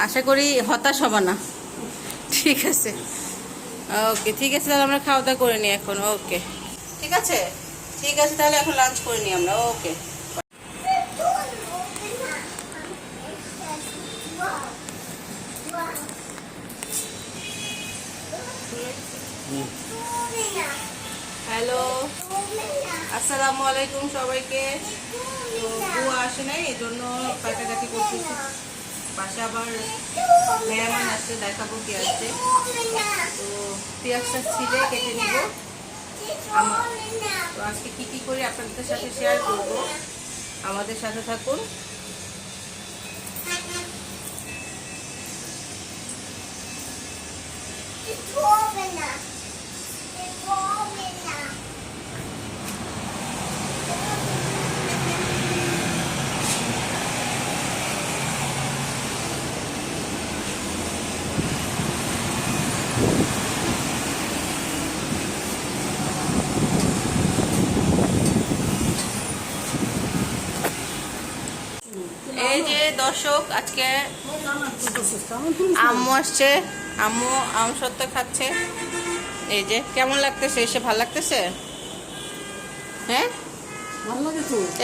আশা করি হতাশ হবা না। ঠিক আছে, ওকে ঠিক আছে, তাহলে আমরা খাওয়া দাওয়া করে নিই এখন। ওকে ঠিক আছে, ঠিক আছে, তাহলে এখন লাঞ্চ করে নিই আমরা। ওকে হ্যালো, আসসালামু আলাইকুম সবাইকে। তো বুয়া আসে নাই, এই জন্য কাটাকাটি করতেছি। পাশে আবার মেহমান আসছে, দেখাবো কি আসছে। তো পেঁয়াজটা ছিলে কেটে নিব। তো আজকে কি কি করি আপনাদের সাথে শেয়ার করব, আমাদের সাথে থাকুন। এই যে দর্শক, আজকে আম্মু আসছে, আম্মু আম সত্য খাচ্ছে। এই যে কেমন লাগতেছে, এসে ভালো লাগতেছে? হ্যাঁ,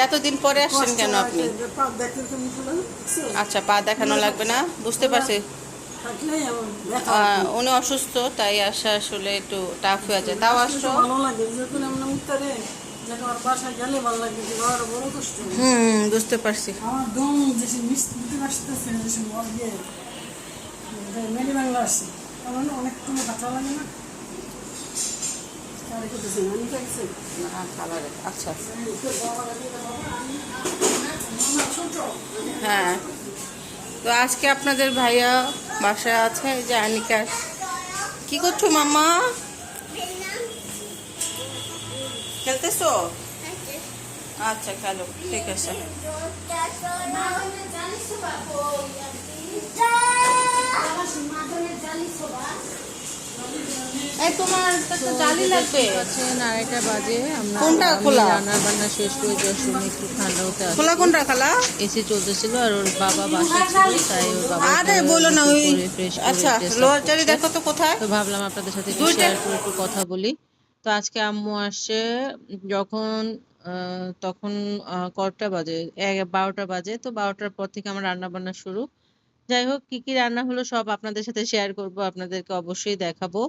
এতদিন পরে আসছেন কেন আপনি? আচ্ছা, পা দেখানো লাগবে না, বুঝতে পারছি। উনি অসুস্থ, তাই আসা আসলে একটু টাফ হয়ে যায়। তাও আসছো? বুঝতে পারছি। আচ্ছা, হ্যাঁ। তো আজকে আপনাদের ভাইয়া বাসায় আছে। এই যে আনিকা, কি করছো মামা? খেলতেছো? আচ্ছা খেলো, ঠিক আছে। তোমার তো জালি লাগবে। 9টা বাজে, আমরা কোনটা খোলা? রান্না বান্না শেষ করে যাওয়ার সময় একটু ঠান্ডা হতে আসে। খোলা কোনটা খালা? এসি চলতেছিল আর ওর বাবা বাসায় ছিল, তাই ওর বাবা আরে বলো না, ওই আচ্ছা লোয়ার জালি দেখো তো কোথায়। তো ভাবলাম আপনাদের সাথে একটু শেয়ার করে একটু কথা বলি। তো আজকে আম্মু আসছে যখন তখন কটা বাজে, 12টা বাজে। তো 12টার পর থেকে আমার রান্না বান্না শুরু। যাই হোক, কি কি রান্না হলো সব আপনাদের সাথে শেয়ার করব, আপনাদেরকে অবশ্যই দেখাবো।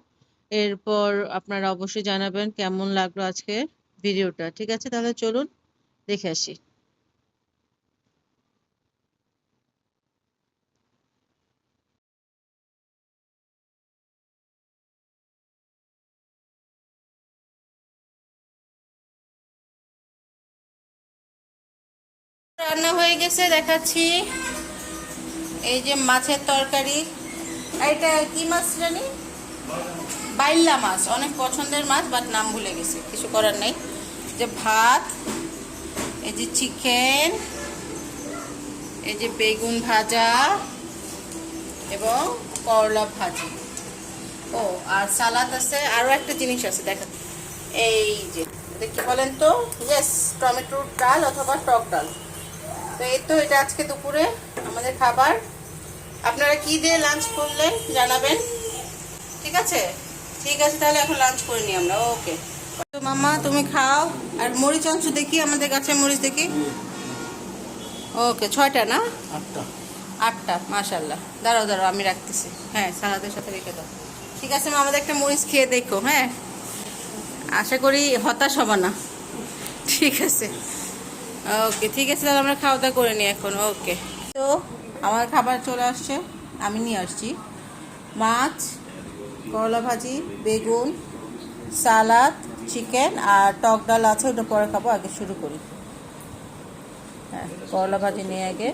এরপর আপনারা অবশ্যই জানাবেন কেমন লাগলো আজকে ভিডিওটা। ঠিক আছে, তাহলে চলুন দেখে আসি। রান্না হয়ে গেছে, দেখাচ্ছি। এই যে মাছের তরকারি। এটা কি মাছ জানি, বাইল্লা মাছ, অনেক পছন্দের মাছ, বাট নাম ভুলে গেছি, কিছু করার নেই। যে ভাত, এই যে চিকেন, এই যে বেগুন ভাজা এবং করলা ভাজি। ও আর সালাদ আছে, আরো একটা জিনিস আছে দেখা। এই যে কি বলেন তো, ইয়েস, টমেটোর ডাল অথবা টক ডাল। তো এই তো, এটা আজকে দুপুরে আমাদের খাবার। আপনারা কি দিয়ে লাঞ্চ করলেন জানাবেন। ঠিক আছে, ঠিক আছে, তাহলে এখন লাঞ্চ করে নিই আমরা। ওকে তো মামা তুমি খাও। আর মরিচ অংশ দেখি, আমাদের গাছের মরিচ দেখি। ওকে, 6টা না 8টা, মাশাল্লাহ। দাঁড়াও দাঁড়াও, আমি রাখতেছি। হ্যাঁ, সালাদের সাথে রেখে দাও। ঠিক আছে মা, আমাদের একটা মরিচ খেয়ে দেখো। হ্যাঁ, আশা করি হতাশ হবা না। ঠিক আছে, ওকে ঠিক আছে, তাহলে আমরা খাওয়া দাওয়া করে নিই এখন। ওকে, তো আমার খাবার চলে আসছে, আমি নিয়ে আসছি। মাছ, করলা ভাজি, বেগুন, সালাদ, চিকেন আর টক ডাল আছে, ওটা পরে খাবো। আগে শুরু করি। হ্যাঁ, করলা ভাজি নিয়ে আগে।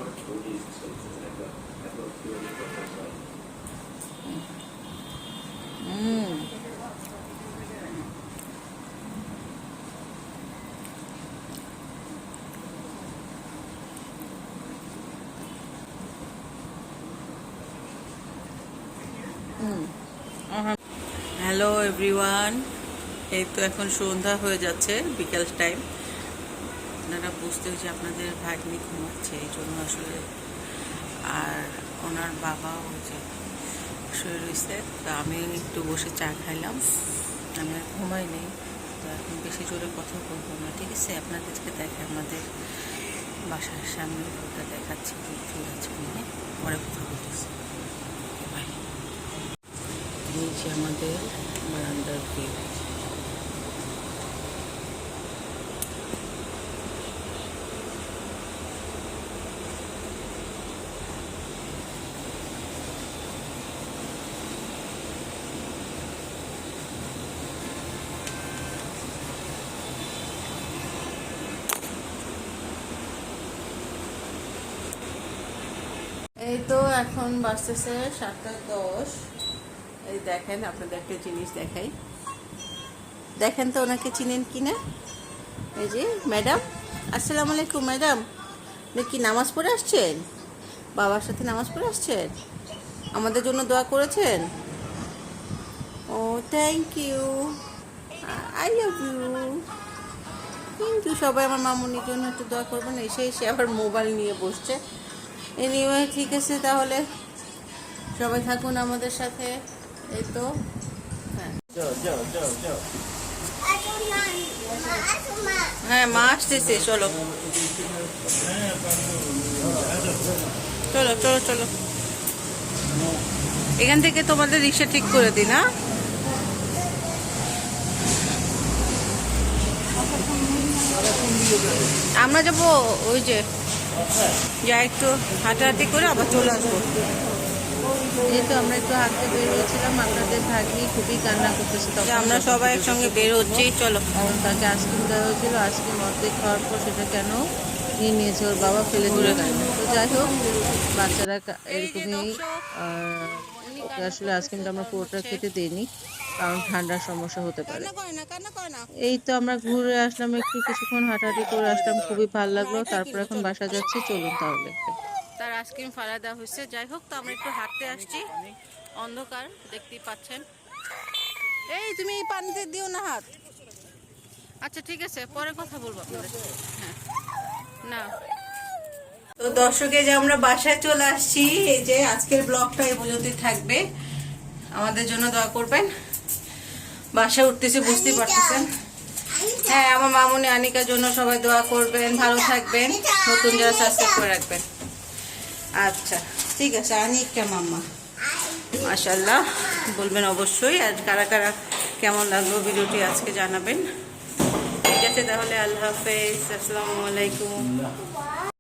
হ্যালো এভরিওয়ান, এই তো এখন সন্ধ্যা হয়ে যাচ্ছে, বিকেল টাইম। আপনারা বুঝতে হচ্ছে আপনাদের ভাগ্নি ঘুমাচ্ছে, এই জন্য আসলে আর ওনার বাবা ওই যে শুয়ে রয়েছে। তো আমি একটু বসে চা খাইলাম, আমি আর ঘুমাইনি। তো এখন বেশি জোরে কথা বলবো না, ঠিক আছে? আপনাদেরকে দেখে আমাদের বাসার সামনে ওটা দেখাচ্ছি, ঠিক আছে? পরে কথা বলতেছি, ভাই। এই যে আমাদের বারান্দার ভিউ। এই তো এখন বাজতেছে 7:10। এই দেখেন, আপনাদের একটা জিনিস দেখাই, দেখেন তো ওনাকে চিনেন কিনা। এই যে ম্যাডাম, আসসালামু আলাইকুম ম্যাডাম। কি নামাজ পড়ে আসছেন? বাবার সাথে নামাজ পড়ে আসছেন? আমাদের জন্য দোয়া করেছেন? ও thank you, I love you. কিন্তু সবাই আমার মামুনির জন্য একটু দোয়া করবেন। এসে আবার মোবাইল নিয়ে বসছে। এনিওয়ে, ঠিক আছে, তাহলে সবাই থাকুন আমাদের সাথে। এই তো, হ্যাঁ মা আসতেছে, চলো চলো চলো চলো, এখান থেকে তোমাদের রিক্সা ঠিক করে দিই না? আমরা যাবো ওই যে, যা একটু হাঁটাহাঁটি করে আবার চলে আসবো। এই তো আমরা একটু হাঁটতে বের হয়েছিলাম, আপনাদের ভাগ্নি খুবই কান্না করতেছে, তখন আমরা সবাই একসঙ্গে বের হচ্ছি, চলো। কারণ তাকে আইসক্রিম দেওয়া হয়েছিল, আইসক্রিম অর্ধেক খাওয়ার পর সেটা কেন নিয়ে নিয়েছে, ওর বাবা ফেলে দিল কেন। তো যাই হোক, বাচ্চারা এরকমই। ওকে আসলে আইসক্রিমটা আমরা পুরোটা খেতে দিইনি, কারণ ঠান্ডার সমস্যা হতে পারে। এই তো আমরা ঘুরে আসলাম, একটু কিছুক্ষণ হাঁটাহাঁটি করে আসলাম, খুবই ভালো লাগলো। তারপর এখন বাসা যাচ্ছি, চলুন তাহলে। তার আইসক্রিম ফালা দেওয়া হয়েছে। যাই হোক, তো আমরা একটু হাঁটতে আসছি, অন্ধকার দেখতেই পাচ্ছেন। এই তুমি এই পানিতে দিও না হাত। আচ্ছা ঠিক আছে, পরে কথা বলবো আপনাদের। হ্যাঁ, না তো দর্শকে যে আমরা বাসায় চলে আসছি। এই যে আজকের ব্লগটা এই পর্যন্তই থাকবে, আমাদের জন্য দোয়া করবেন। বাসায় উঠতেছি, বুঝতেই পারতেছেন। হ্যাঁ, আমার মামুনি আনিকার জন্য সবাই দোয়া করবেন, ভালো থাকবেন, নতুন যারা সাবস্ক্রাইব করে রাখবেন। আচ্ছা ঠিক আছে, আনিকা মাম্মা মাশাআল্লাহ বলবেন অবশ্যই। আর কারা কারা কেমন লাগলো ভিডিওটি আজকে জানাবেন। ঠিক আছে তাহলে, আল্লাহ হাফেজ, আসসালামু আলাইকুম।